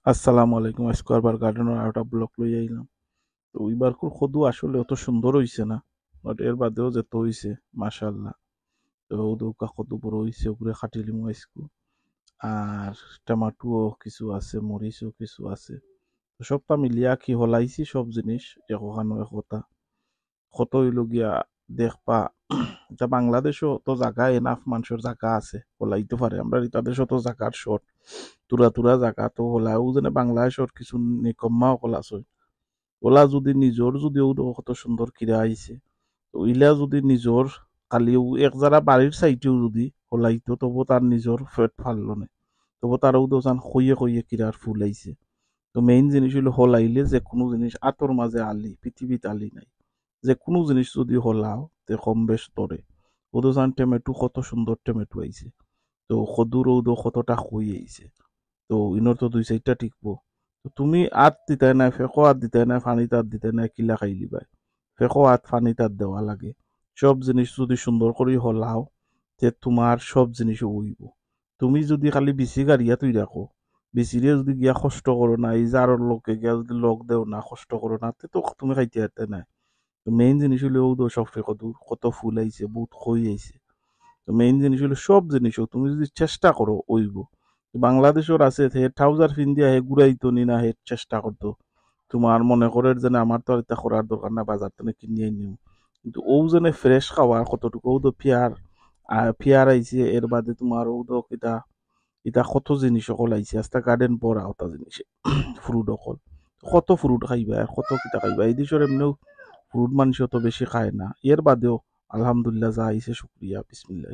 আসসালামু আলাইকুম। স্কোয়ার গার্ডেনের আরেকটা ব্লক লই আইলাম। তো ওইবার সদু আসলে অত সুন্দর হইছে না, বাট এর বাদেও যেত হইছে মাশাআল্লাহ। তো ওদৌকা সদু বড় হইছে, ওগুলো খাটি লিমু আইসকু। আর টমাটোও কিছু আছে, মরিচও কিছু আছে। তো সবটা মিলিয়া কি হলাইছি সব জিনিস একখানো একতা কত হইল গিয়া দেখবা। এটা বাংলাদেশও তো জায়গা এনাফ, মানুষের জায়গা আছে হলাইতে পারে। আমরা তাদের তো জায়গার শর্ট, তুরা তুরা জায়গা তো হলাও যেন বাংলাদেশর কিছু নিকম্মা অকল আছে। ওলা যদি নিজর যদি কত সুন্দর কিরা আইছে, তো ইলা যদি নিজর কালিও এক যারা বাড়ির সাইটেও যদি হলাইতো, তবু তার নিজর ফেট ফাললো না, তবু তারও তো চান খইয়ে খইয়ে কিরার ফুল আইছে। তো মেইন জিনিস হইলো হলাইলে যে কোনো জিনিস আতর মাঝে আলি, পৃথিবীতে আলি নাই। যে কোনো জিনিস যদি হলাও তে কম বেশ তরে। ওদো চান টমেটো কত সুন্দর টমেটো আইছে, তো সদুর ওদো কতটা খই আইছে। তো ইনর তো দুই সাইডটা টিকবো। তো তুমি আত দিতাই নাই, ফেকো আত দিতাই নাই, ফানি তাত দিতাই নাই, কিলা খাই লিবাই। ফেকো আত ফানি তাত দেওয়া লাগে। সব জিনিস যদি সুন্দর করে হলাও, তে তোমার সব জিনিস উইব। তুমি যদি খালি বিচি গাড়িয়া তুই রাখো, বিচিরে যদি গিয়া কষ্ট করো না, এই যে আরো লোকে গিয়া যদি লগ দেও না, কষ্ট করো না, তে তো তুমি খাইতে হারতে নাই। তো মেইন জিনিস হইলে ও সব ফেকো দূর কত ফুল আইছে, বহুত খই আইছে। তো মেইন জিনিস হলো সব জিনিসও তুমি যদি চেষ্টা করো ওইব। বাংলাদেশের আছে হে ট্রাউজার ফিন্দিয়া হে ঘুরাইতো নি না, হে চেষ্টা করতো। তোমার মনে করে যে আমার তো আর এটা করার দরকার না, বাজার থেকে কিনিয়ে নিও। কিন্তু ও যেন ফ্রেশ খাওয়া কতটুকু, ও তো ফিয়ার ফিয়ার আইছে। এর বাদে তোমার ও তো এটা এটা কত জিনিস সকল আইছে, আস্তা গার্ডেন পড়া ওটা জিনিস ফ্রুট অকল। কত ফ্রুট খাইবা আর কত কিতা খাইবা, এই দেশের এমনিও ফ্রুট মানুষ অত বেশি খায় না। এর বাদেও আলহামদুলিল্লাহ যা আইছে শুক্রিয়া, বিসমিল্লাহ।